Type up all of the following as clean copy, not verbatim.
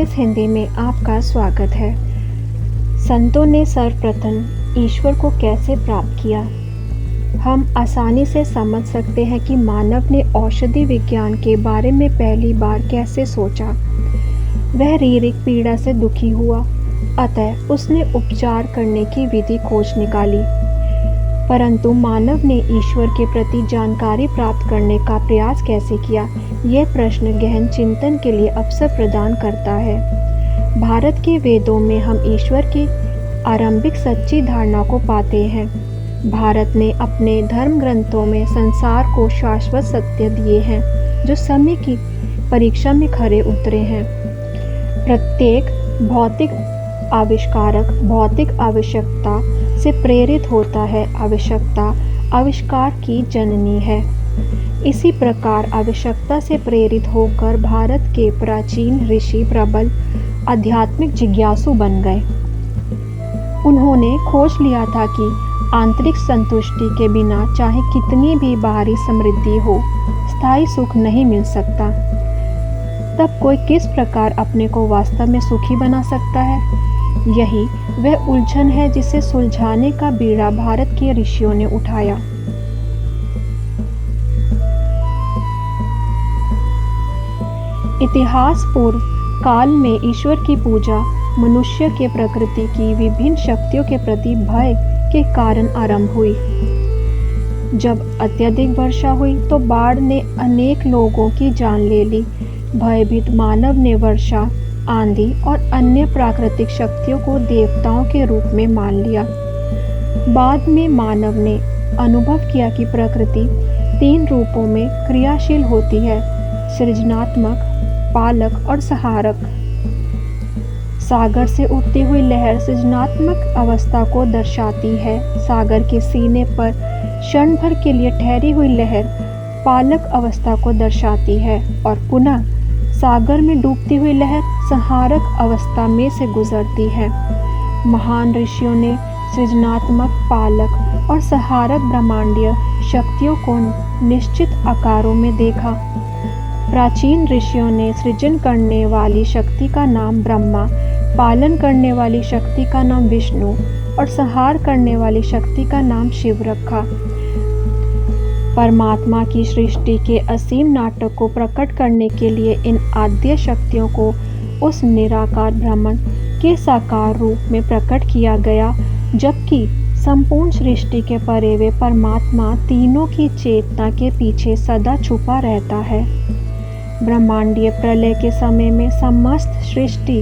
इस हिंदी में आपका स्वागत है। संतों ने सर्वप्रथम ईश्वर को कैसे प्राप्त किया? हम आसानी से समझ सकते हैं कि मानव ने औषधि विज्ञान के बारे में पहली बार कैसे सोचा। वह शारीरिक पीड़ा से दुखी हुआ, अतः उसने उपचार करने की विधि खोज निकाली। परंतु मानव ने ईश्वर के प्रति जानकारी प्राप्त करने का प्रयास कैसे किया? यह प्रश्न गहन चिंतन के लिए अवसर प्रदान करता है। भारत के वेदों में हम ईश्वर की आरंभिक सच्ची धारणा को पाते हैं। भारत ने अपने धर्म ग्रंथों में संसार को शाश्वत सत्य दिए हैं, जो समय की परीक्षा में खरे उतरे हैं। प्रत्येक भौतिक आविष्कारक भौतिक आवश्यकता से प्रेरित होता है। आवश्यकता आविष्कार की जननी है। इसी प्रकार आवश्यकता से प्रेरित होकर भारत के प्राचीन ऋषि प्रबल आध्यात्मिक जिज्ञासु बन गए। उन्होंने खोज लिया था कि आंतरिक संतुष्टि के बिना चाहे कितनी भी बाहरी समृद्धि हो, स्थायी सुख नहीं मिल सकता। तब कोई किस प्रकार अपने को वास्तव में सुखी बना सकता है? यही वह उलझन है जिसे सुलझाने का बीड़ा भारत के ऋषियों ने उठाया। इतिहास पूर्व काल में ईश्वर की पूजा मनुष्य के प्रकृति की विभिन्न शक्तियों के प्रति भय के कारण आरंभ हुई। जब अत्यधिक वर्षा हुई तो बाढ़ ने अनेक लोगों की जान ले ली। भयभीत मानव ने वर्षा, आंधी और अन्य प्राकृतिक शक्तियों को देवताओं के रूप में मान लिया। बाद में मानव ने अनुभव किया कि प्रकृति 3 रूपों में क्रियाशील होती है: सृजनात्मक, पालक और संहारक। सागर से उठती हुई लहर सृजनात्मक अवस्था को दर्शाती है। सागर के सीने पर क्षण भर के लिए ठहरी हुई लहर पालक अवस्था को दर्शाती है और पुनः सागर में डूबती हुई लहर संहारक अवस्था में से गुजरती है। महान ऋषियों ने सृजनात्मक, पालक और संहारक ब्रह्मांडीय शक्तियों को निश्चित आकारों में देखा। प्राचीन ऋषियों ने सृजन करने वाली शक्ति का नाम ब्रह्मा, पालन करने वाली शक्ति का नाम विष्णु और संहार करने वाली शक्ति का नाम शिव रखा। परमात्मा की सृष्टि के असीम नाटक को प्रकट करने के लिए इन आद्य शक्तियों को उस निराकार ब्रह्मन के साकार रूप में प्रकट किया गया, जबकि संपूर्ण सृष्टि के परे वे परमात्मा तीनों की चेतना के पीछे सदा छुपा रहता है। ब्रह्मांडीय प्रलय के समय में समस्त सृष्टि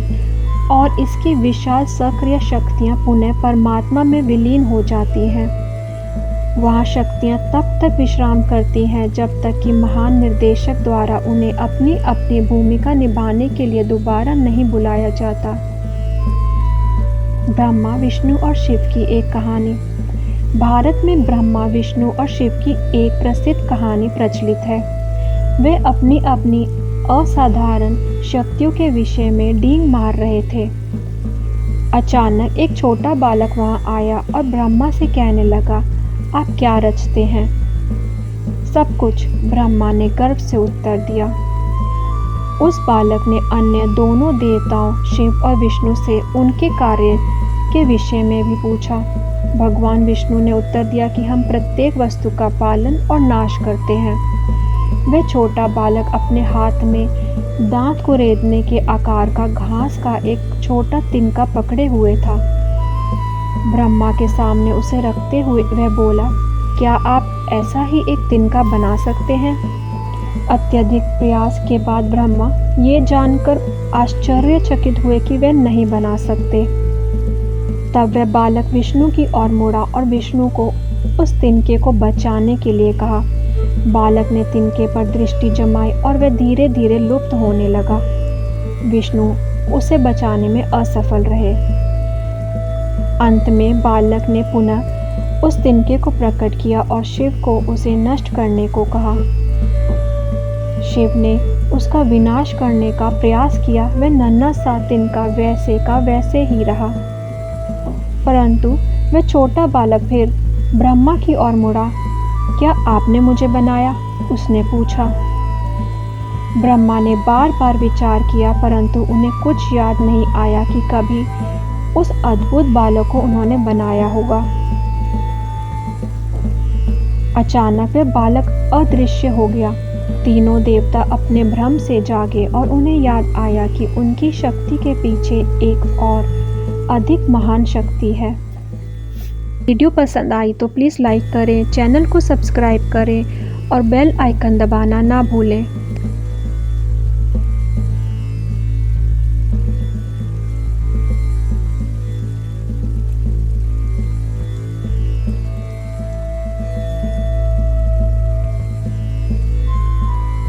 और इसकी विशाल सक्रिय शक्तियां पुनः परमात्मा में विलीन हो जाती हैं। वहाँ शक्तियाँ तब तक विश्राम करती हैं जब तक कि महान निर्देशक द्वारा उन्हें अपनी अपनी भूमिका निभाने के लिए दोबारा नहीं बुलाया जाता। ब्रह्मा, विष्णु और शिव की एक कहानी। भारत में ब्रह्मा, विष्णु और शिव की एक प्रसिद्ध कहानी प्रचलित है। वे अपनी अपनी असाधारण शक्तियों के विषय में डींग मार रहे थे। अचानक एक छोटा बालक वहाँ आया और ब्रह्मा से कहने लगा, आप क्या रचते हैं? सब कुछ, ब्रह्मा ने गर्व से उत्तर दिया। उस बालक ने अन्य दोनों देवताओं शिव और विष्णु से उनके कार्य के विषय में भी पूछा। भगवान विष्णु ने उत्तर दिया कि हम प्रत्येक वस्तु का पालन और नाश करते हैं। वह छोटा बालक अपने हाथ में दांत को रेतने के आकार का घास का एक छोटा तिनका पकड़े हुए था। ब्रह्मा के सामने उसे रखते हुए वह बोला, क्या आप ऐसा ही एक तिनका बना सकते हैं? अत्यधिक प्रयास के बाद ब्रह्मा ये जानकर आश्चर्यचकित हुए कि वे नहीं बना सकते। तब वह बालक विष्णु की ओर मुड़ा और विष्णु को उस तिनके को बचाने के लिए कहा। बालक ने तिनके पर दृष्टि जमाई और वह धीरे धीरे लुप्त होने लगा। विष्णु उसे बचाने में असफल रहे। अंत में बालक ने पुनः उस तिनके को प्रकट किया और शिव को उसे नष्ट करने को कहा। शिव ने उसका विनाश करने का प्रयास किया। वह नन्हा सा तिनका वैसे का वैसे ही रहा। परंतु वह छोटा बालक फिर ब्रह्मा की ओर मुड़ा। क्या आपने मुझे बनाया? उसने पूछा। ब्रह्मा ने बार बार विचार किया, परंतु उन्हें कुछ याद नहीं आया कि कभी उस अद्भुत बालक को उन्होंने बनाया होगा। अचानक वह बालक अदृश्य हो गया। तीनों देवता अपने भ्रम से जागे और उन्हें याद आया कि उनकी शक्ति के पीछे एक और अधिक महान शक्ति है। वीडियो पसंद आई तो प्लीज़ लाइक करें, चैनल को सब्सक्राइब करें और बेल आइकन दबाना ना भूलें।